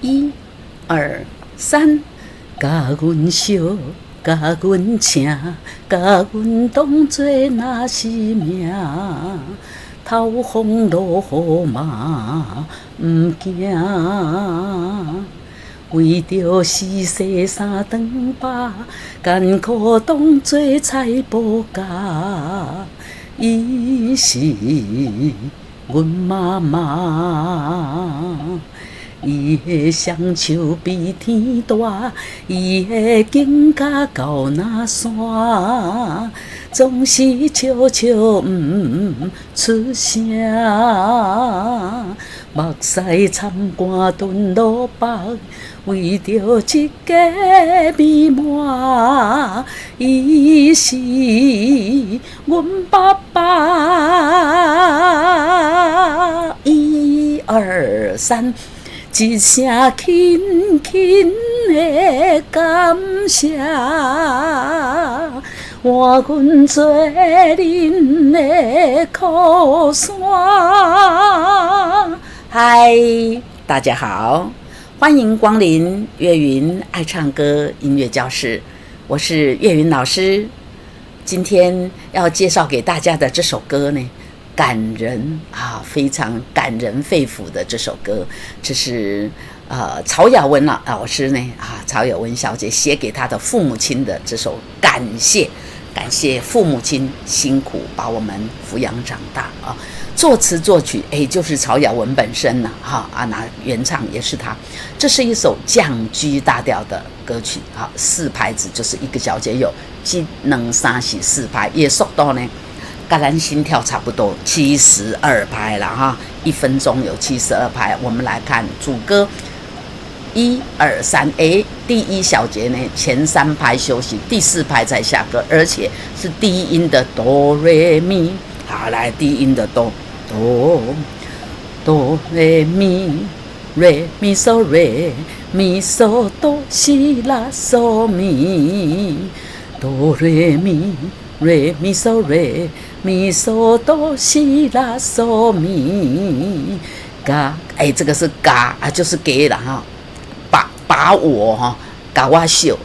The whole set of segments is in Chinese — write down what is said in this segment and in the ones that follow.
一、二、三，甲阮烧，甲阮请，甲阮当作若是命。透风落雨嘛，毋惊。为着四世三顿饱，艰苦当作菜脯夹。伊是阮妈妈。伊的双手比天大，伊的颈甲到那山，总是笑笑出声。目屎参汗吞落腹，为着一家美满。伊是阮爸爸。一二三。一声轻轻的感谢，换阮做恁的靠山。嗨，大家好，欢迎光临岳云爱唱歌音乐教室，我是岳云老师。今天要介绍给大家的这首歌呢，感人啊，非常感人肺腑的这首歌，这是曹雅文老师呢曹雅文小姐写给她的父母亲的这首感谢父母亲辛苦把我们抚养长大啊。作词作曲就是曹雅文本身那原唱也是她。这是一首降 G 大调的歌曲四拍子，就是一个小节有1、2、3、4、4拍，也速度呢跟咱心跳差不多72拍了1分钟有72拍。我们来看主歌1、2、3，第一小节呢前3拍休息，第4拍才下歌，而且是第一音的哆来咪。好，来第一音的哆来咪瑞咪嗦瑞咪嗦哆西拉嗦咪哆来咪瑞咪嗦瑞咪嗦哆西拉嗦咪嘎，这个是嘎就是给了把我嘎我秀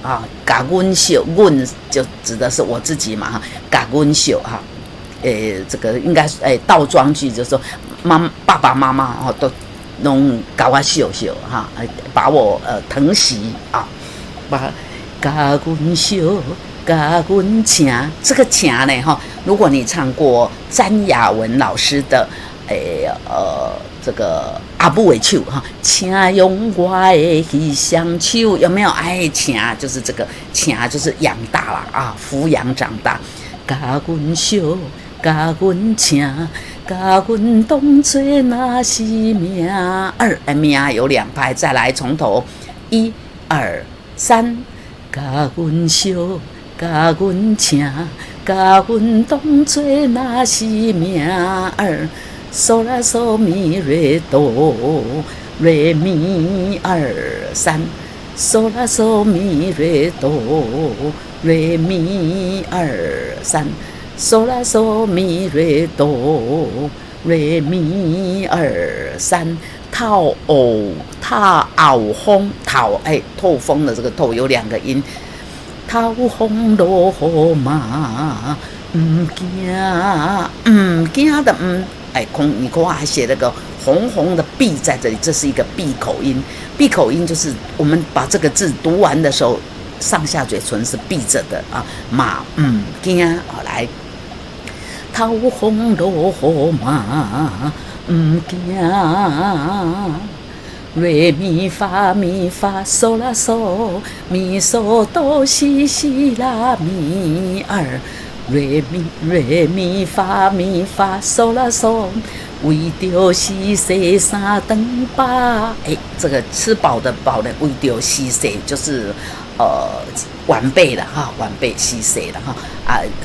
嘎阮秀，阮就指的是我自己嘛嘎阮秀这个应该倒装句就是说爸爸妈妈都弄嘎我秀秀把我疼惜把嘎阮秀甲阮请。这个请呢如果你唱过詹雅文老师的这个阿母的手请用我的那双手，有没有请就是这个请就是养大了抚养长大。甲阮烧甲阮请，甲阮当作若是命。命有2拍，再来从头1、2、3，甲阮烧甲阮请，甲阮当作若是命。嗦啦嗦咪瑞哆瑞咪2、3，嗦啦嗦咪瑞哆瑞咪2、3，嗦啦嗦咪瑞哆瑞咪2、3。透风透风的这个透有2个音，透风落雨嘛，毋惊的你看还写了个红红的闭在这里，这是一个闭口音。闭口音就是我们把这个字读完的时候，上下嘴唇是闭着的嘛惊来，透风落雨嘛，毋惊。瑞咪发咪发嗦啦嗦咪嗦哆西西拉咪2。瑞咪发咪发嗦啦嗦，为着四世三顿饱。这个吃饱的饱呢，为着四世就是晚辈了晚辈四世了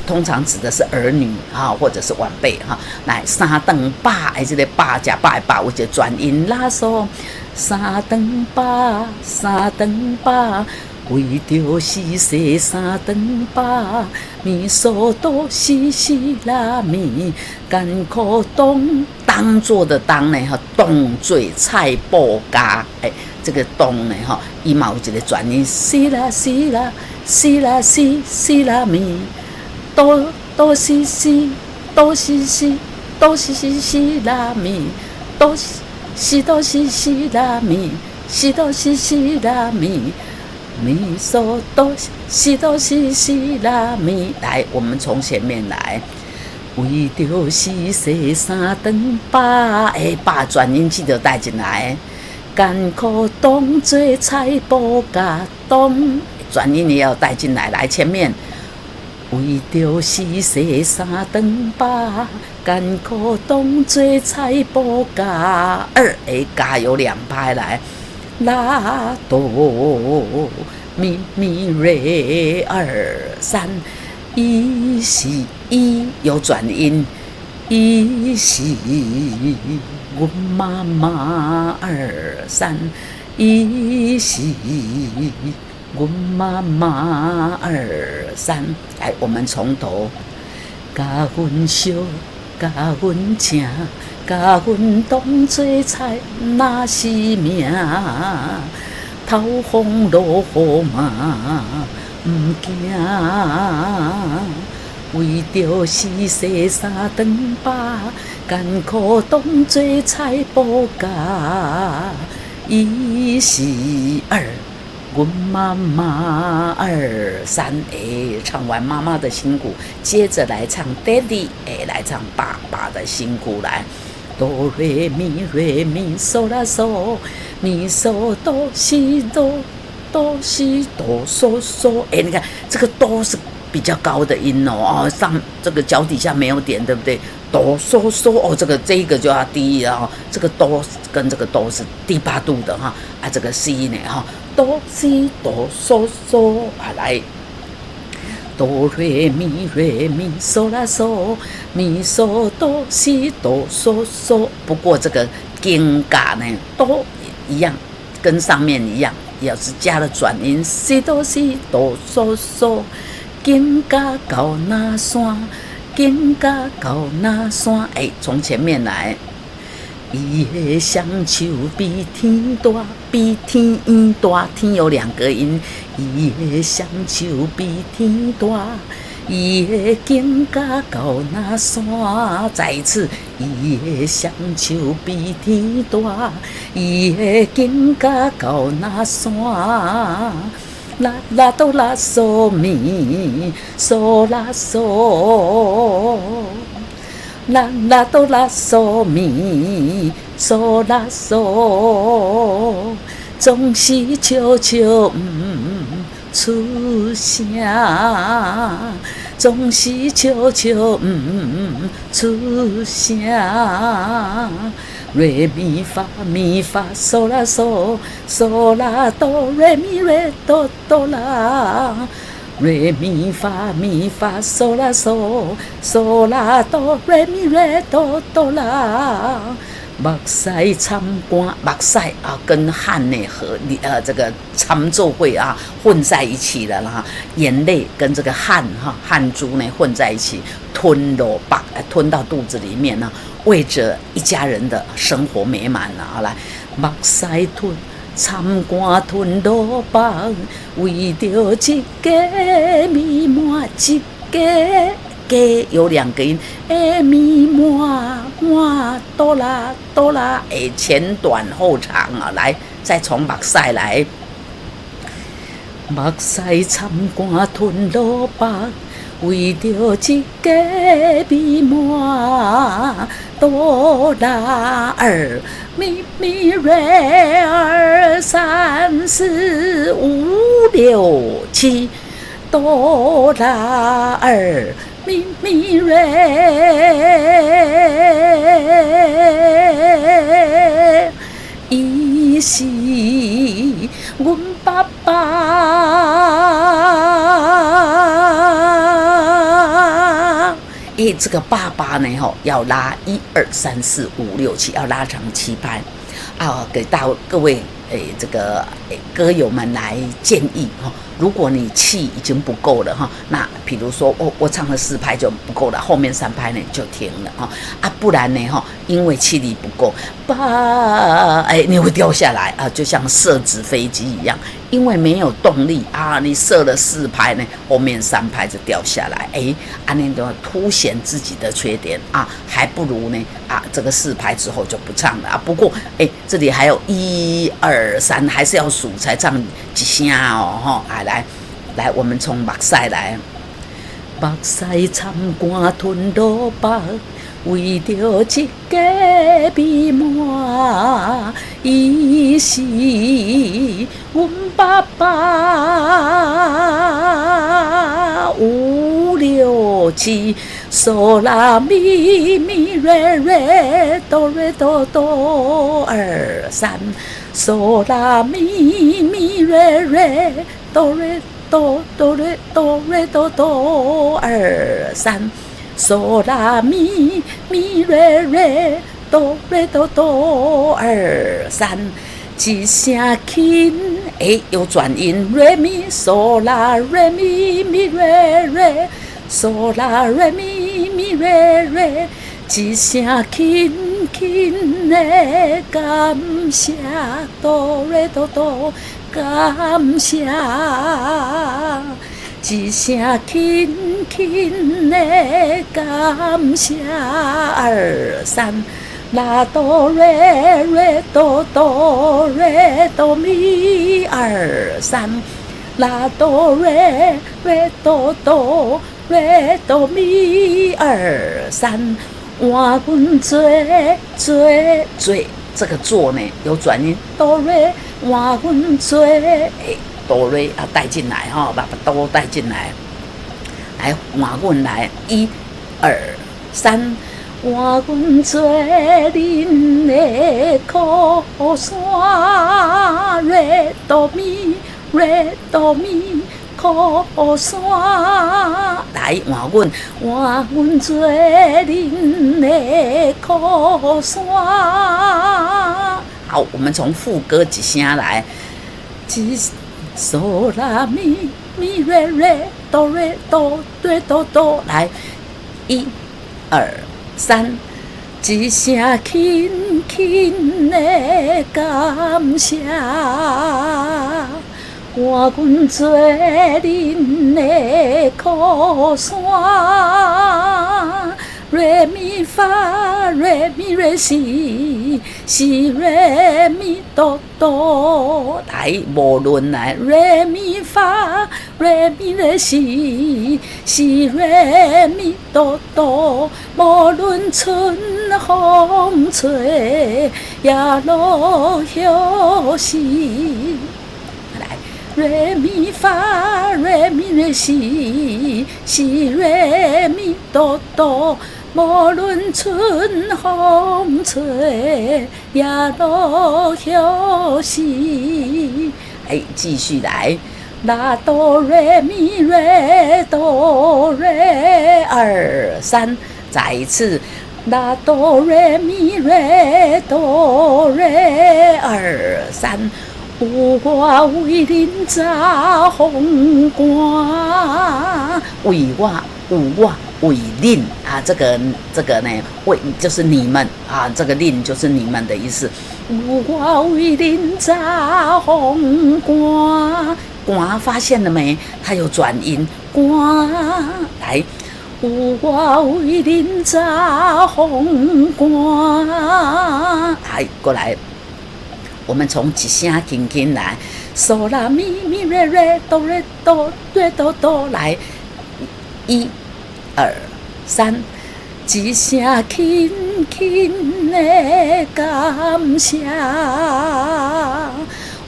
通常指的是儿女或者是晚辈来三顿饱，这个饱加饱的饱，有一个转音拉嗦，三顿饱，为着四世三顿饱，咪嗦哆西西拉咪，艰苦当做的当呢，当做菜脯夹这个咚呢哈，伊嘛有一个转音，西啦西啦西啦西西啦咪，哆哆西西哆西西哆西西西啦咪，哆西哆西西啦咪，西哆西西啦咪，咪嗦哆西哆西西啦咪。来，我们从前面来。为着是洗三顿饱，饱转音记得带进来。艰苦当做菜脯甲当，转音也要带进来。来前面，为着是洗三顿饱，艰苦当做菜脯甲二，甲有2拍来。拉哆咪咪瑞2 3。一是一有转音，一是阮妈妈2 3，一是阮妈妈2 3。来，我们从头，甲阮烧，甲阮请，甲阮当做菜，那是命。透风落雨嘛。毋惊，为着是洗三顿饱，艰苦当做菜脯甲。一是2，阮妈妈2 3。唱完妈妈的辛苦，接着来唱 Daddy， 来唱爸爸的辛苦来。哆瑞咪瑞咪嗦啦嗦，咪嗦哆西哆。哆西哆嗦嗦，你看这个哆是比较高的音哦，上这个脚底下没有点，对不对？哆嗦嗦哦，这一个就要低啊，这个哆跟这个哆是低8度的哈，这个西呢哈，哆西哆嗦嗦来。哆瑞咪瑞咪嗦啦嗦，咪嗦哆西哆嗦嗦。不过这个根嘎呢，哆一样，跟上面一样。要是加了转音，西哆西哆嗦嗦，金甲到那山，金甲到那山。从前面来，伊的双手比天大，比天大，天有2个音，伊的双手比天大。伊的颈甲到那山，再一次，伊的双手比天大，伊的颈甲到那山。啦啦哆啦嗦咪，嗦啦嗦，啦啦哆啦嗦咪，嗦啦嗦，总是笑笑出声，总是笑笑出声。瑞咪发咪发嗦啦嗦，嗦啦哆瑞咪瑞哆哆啦。瑞咪发咪发嗦啦嗦，嗦啦哆瑞咪瑞哆哆啦。目屎参肝，目屎跟汗呢这个参奏会混在一起了啦，眼泪跟这个汗汗珠呢混在一起，吞到肚子里面呢，为着一家人的生活美满了来，目屎吞参肝吞落腹，为着一家美满一家。有2个音，咪满满哆啦哆啦，前短后长来，再从目屎来，目屎参肝吞落腹，为着一家美满哆啦2咪咪瑞2 3 4 5 6 7哆啦2。咪咪瑞，伊是阮爸爸。这个爸爸呢要拉1 2 3 4 5 6 7，要拉长7拍给各位这个歌友们来建议哈，如果你气已经不够了哈，那比如说我唱了4拍就不够了，后面3拍呢就停了哈不然呢哈，因为气力不够，你会掉下来啊，就像射纸飞机一样，因为没有动力啊，你射了4拍呢，后面3拍就掉下来，那就凸显自己的缺点啊，还不如呢这个4拍之后就不唱了不过这里还有1、2、3，还是要数才唱一声来，我们从目屎来，目屎参汗吞落腹，为着一家美满，伊是阮爸爸五六七，嗦啦咪咪瑞瑞哆瑞哆哆2、3，嗦啦咪咪瑞瑞哆瑞哆哆瑞哆瑞哆哆2、3。嗦啦咪咪瑞瑞哆瑞哆哆2、3，一声轻有转音，瑞咪嗦啦瑞咪咪瑞瑞，嗦啦瑞咪咪瑞瑞，一声轻轻的感谢，哆瑞哆哆感谢。一声轻轻的感谢2、3，啦哆瑞瑞哆哆瑞哆咪2、3，啦哆瑞瑞哆哆瑞哆咪2、3，换阮做，这个做呢有转音，哆瑞换阮做。哆瑞带进来把哆带进来，来换阮来1、2、3，换阮做恁的靠山，瑞哆咪靠山，来换阮做恁的靠山。好，我们从副歌一声来，嗦啦咪咪瑞瑞哆瑞哆瑞哆哆，来1、2、3，一声轻轻的感谢，换阮做恁的靠山，瑞咪发瑞咪瑞西瑞咪哆哆，来无论来瑞咪发瑞咪瑞西瑞咪哆哆，无论春风吹也落雨时，来瑞咪发瑞咪瑞西瑞咪哆哆，无论春风吹也落雨时，继续来，啦哆瑞咪瑞哆瑞2、3，再一次，啦哆瑞咪瑞哆瑞2、3。有我为恁扎风寒，为恁这个呢，为就是你们这个恁就是你们的意思。有我为恁扎风寒，寒发现了没？它有转音，寒来。有我为恁扎风寒，过来。我们从一声轻轻来，嗦啦咪咪瑞瑞哆瑞哆瑞哆哆，来1、2、3，一声轻轻的感谢，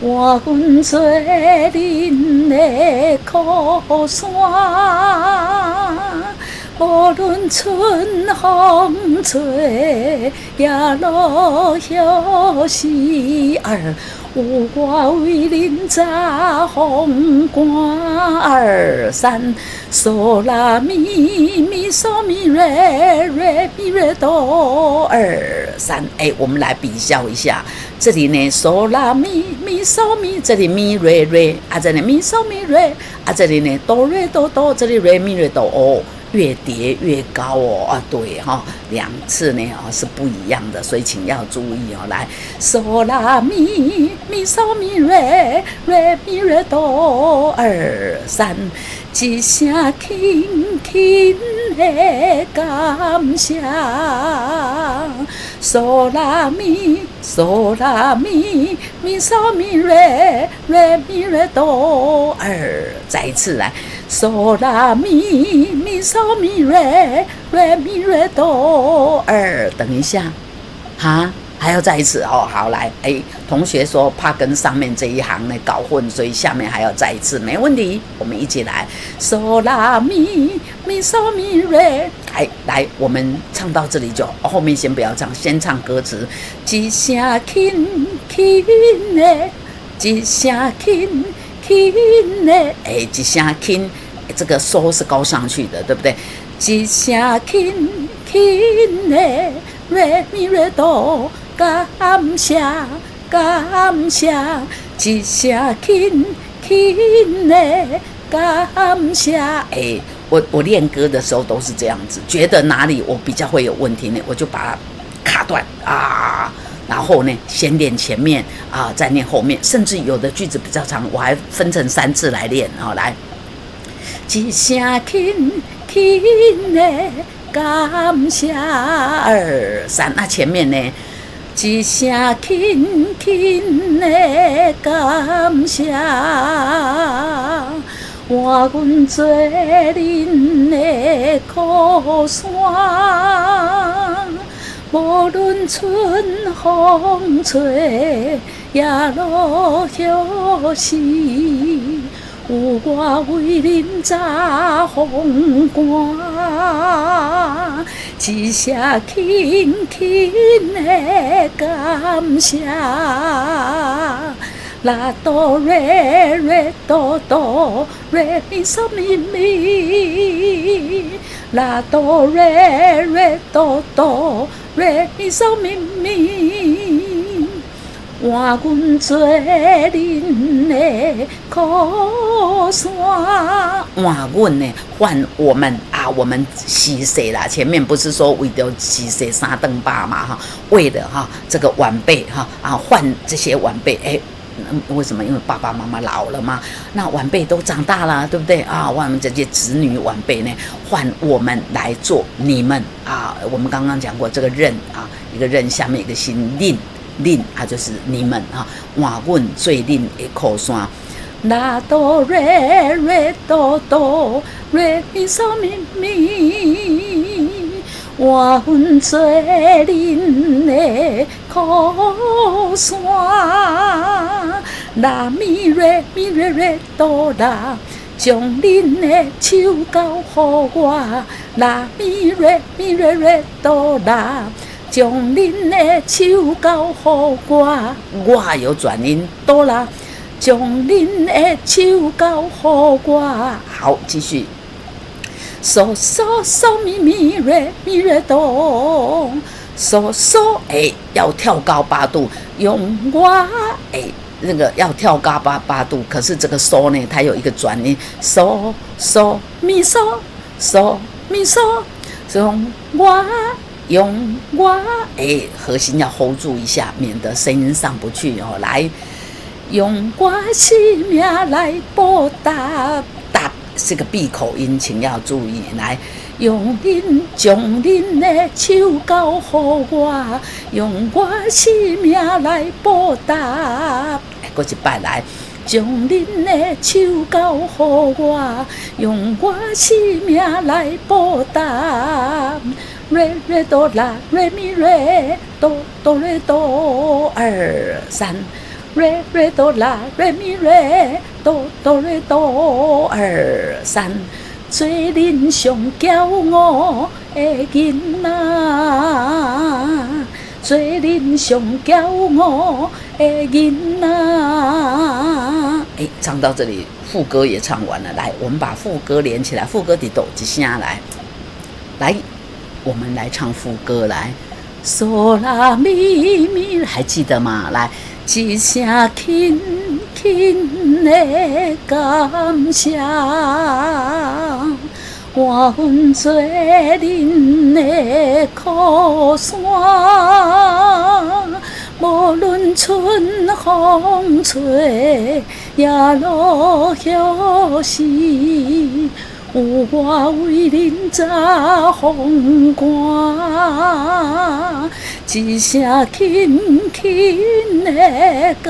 换阮做恁的靠山，无论春风吹也落雨时，有我为恁扎风寒2、3，嗦啦咪咪嗦咪瑞瑞咪瑞哆2、三，我们来比较一下，这里呢嗦啦咪咪嗦咪，这里咪瑞瑞啊，这里咪嗦咪瑞啊，这里呢哆瑞哆哆，这里瑞咪瑞哆哦。越叠越高哦啊，对哈、2次呢是不一样的，所以请要注意哦。来，嗦啦咪咪嗦咪瑞瑞咪瑞哆2、3，一声轻轻的感谢。嗦啦咪嗦啦咪咪嗦咪瑞瑞咪瑞哆2，再一次来。嗦啦咪咪嗦咪瑞瑞咪瑞哆2，等一下，哈，还要再一次哦。好，来，同学说怕跟上面这一行呢搞混，所以下面还要再一次，没问题，我们一起来。嗦啦咪咪嗦咪瑞，来，我们唱到这里就，后面先不要唱，先唱歌词。一声轻轻的，一声轻。轻的，一声轻，这个收是高上去的，对不对？一声轻轻的，瑞咪瑞哆，感谢感谢，一声轻轻的感谢。我练歌的时候都是这样子，觉得哪里我比较会有问题呢，我就把它卡断啊。然后呢，先练前面啊，再练后面，甚至有的句子比较长，我还分成3次来练。来，一声轻轻的感谢2、3，那前面呢，一声轻轻的感谢，换阮做恁的靠山。无论春风吹，也落雨时，有我为恁扎风寒，一声轻轻的感谢。啦哆瑞瑞哆哆瑞咪嗦咪咪，啦哆瑞瑞哆哆瑞咪嗦咪咪，换阮做恁的靠山。换阮呢？换我们啊！我们洗洗啦。前面不是说为了洗洗3顿8嘛哈？为了哈这个晚辈哈换这些晚辈为什么？因为爸爸妈妈老了嘛，那晚辈都长大了，对不对啊？我们这些子女晚辈呢，换我们来做你们啊。我们刚刚讲过这个任啊，一个任下面一个心令啊，就是你们啊。换阮做恁的靠山，啦哆瑞瑞哆哆瑞咪嗦咪咪。换阮做恁的靠山，啦咪瑞咪瑞瑞哆啦，将恁的手交予我，啦咪瑞咪瑞瑞哆啦，将恁的手交予我，我有转音哆啦，将恁的手交予我。好，继续。嗦嗦嗦咪咪瑞咪瑞哆，嗦嗦要跳高8度，用我那个要跳高8度，可是这个嗦呢，它有一个转音，嗦嗦咪嗦嗦咪嗦，用我核心要 hold 住一下，免得声音上不去哦。来，用我生命来报答。是个闭口音，请要注意。来，将恁的手交予我，用我生命来报答。过一摆来，将恁的手交予我，用我生命来报答。瑞瑞哆啦，瑞咪瑞哆哆瑞哆2、3。瑞瑞哆啦，瑞咪瑞哆哆瑞哆2、3，做恁上骄傲的囡仔，做恁上骄傲的囡仔。唱到这里，副歌也唱完了。来，我们把副歌连起来，副歌的抖一声来，我们来唱副歌来。嗦啦咪咪，还记得吗？来，一声轻轻的感谢，我阮做恁的靠山。无论春风吹，也落雨时，有我为恁扎风寒，一声轻轻的感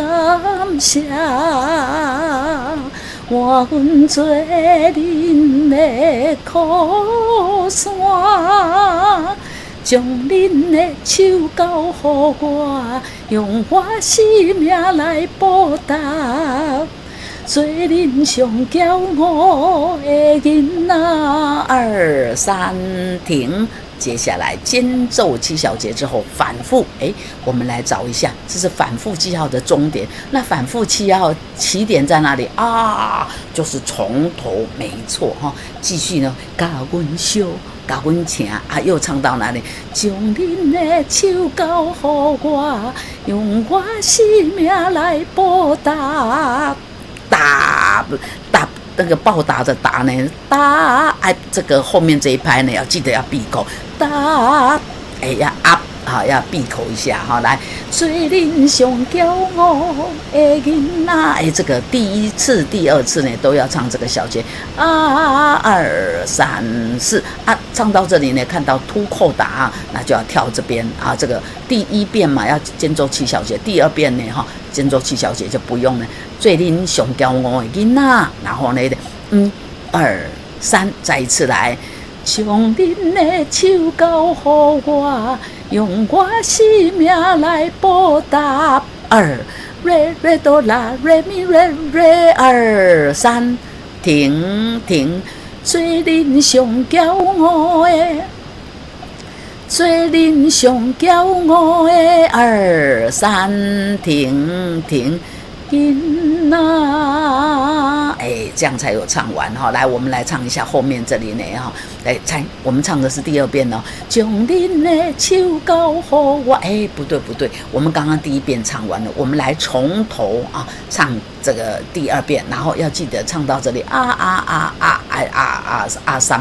谢，我阮做恁的靠山。将恁的手交予我，用我生命来报答，做恁上骄傲的囡仔。2、3，停。接下来间奏7小节之后反复，我们来找一下，这是反复记号的终点。那反复记号起点在哪里啊？就是从头，没错哈。继续呢，甲阮烧，甲阮请啊，又唱到哪里？将恁的手交予我，用我生命来报答，那个报答的答呢？这个后面这一拍呢，要记得要闭口。要 up 要闭口一下哈。来，做恁上骄傲的囡仔。这个第一次、第二次呢，都要唱这个小节。2、3、4唱到这里呢，看到突扣打，那就要跳这边啊。这个第一遍嘛，要间奏7小节；第二遍呢，间奏7小节就不用了。做恁上骄傲的囡仔，然后呢，1、2、3，再一次来。将恁的手交予我，用我生命来报答。2 re do la re mi re re 2 3，停。做恁上骄傲的，做恁上骄傲的2、3，停。囡仔，这样才有唱完哈。来，我们来唱一下后面这里呢哈。来，我们唱的是第二遍哦。将恁的手交予我，不对，我们刚刚第一遍唱完了，我们来从头啊唱这个第二遍，然后要记得唱到这里3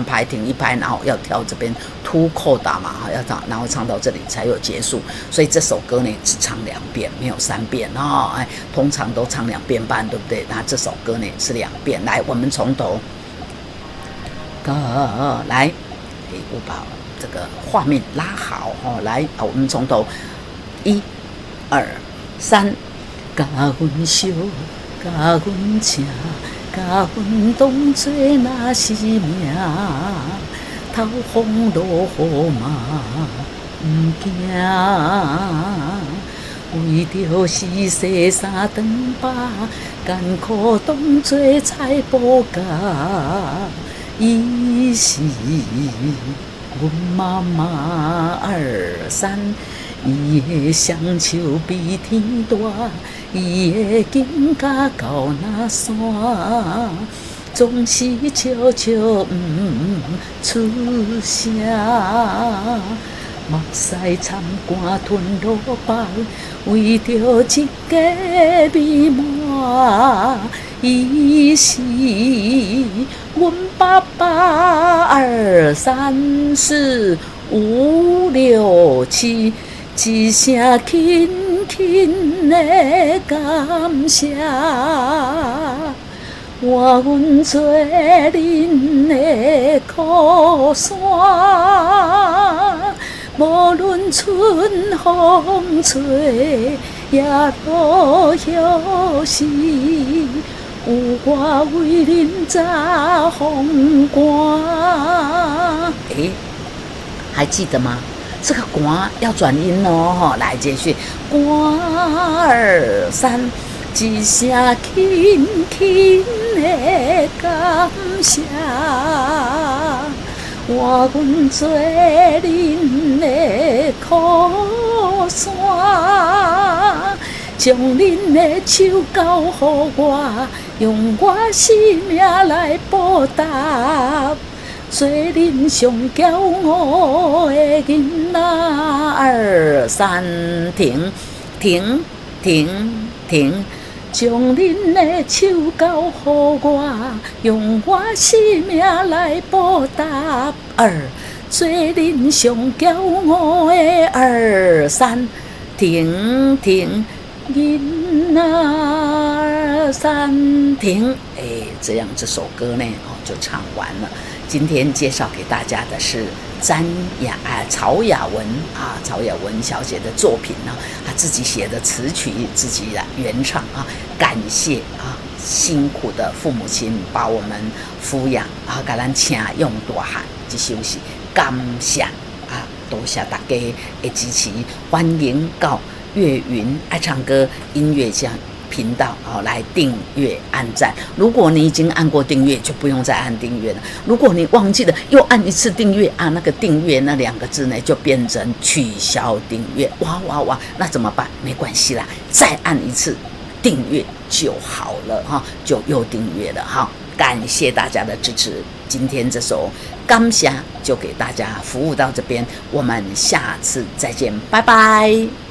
拍停1拍，然后要跳这边突扣打嘛，要唱，然后唱到这里才有结束。所以这首歌呢只唱2遍，没有3遍哦。通常都唱2遍半，对不对？那这首歌呢是2遍。来，我们从头。来，我把这个画面拉好哦。来，我们从头，1、2、3，甲阮烧，甲阮请，甲阮当作那是命，透风落雨嘛不惊。为着是洗衫长把，艰苦当作菜补家。伊是阮妈妈2、3，伊的双手比天大，伊的颈甲到那山，总是悄悄出声。目屎参汗吞落腹，为着一个美满。伊是阮爸爸2、3、4、5、6、7，一声轻轻的感谢，我阮做恁的靠山。无论春风吹，也落雨时，有我为恁扎风寒。还记得吗？这个寒要转音哦，来继续，寒2、3，一声轻轻的感谢。我阮做恁的靠山，将恁的手交予我，用我生命来报答，做恁上骄傲的囡仔儿。3停停停停，将恁的手交予我，用我生命来报答。2做恁上骄傲的儿。3停停，囡仔儿。3停。这样这首歌呢，就唱完了。今天介绍给大家的是曹雅文曹雅文小姐的作品呢，她自己写的词曲，自己来原唱感谢辛苦的父母亲把我们抚养给咱请用大汉，这就是感谢多谢大家的支持，欢迎到岳云爱唱歌音乐家频道来订阅按赞。如果你已经按过订阅，就不用再按订阅了。如果你忘记了，又按一次订阅那个订阅那2个字呢，就变成取消订阅。哇，那怎么办？没关系啦，再按一次订阅就好了就又订阅了感谢大家的支持。今天这首感谢就给大家服务到这边，我们下次再见，拜拜。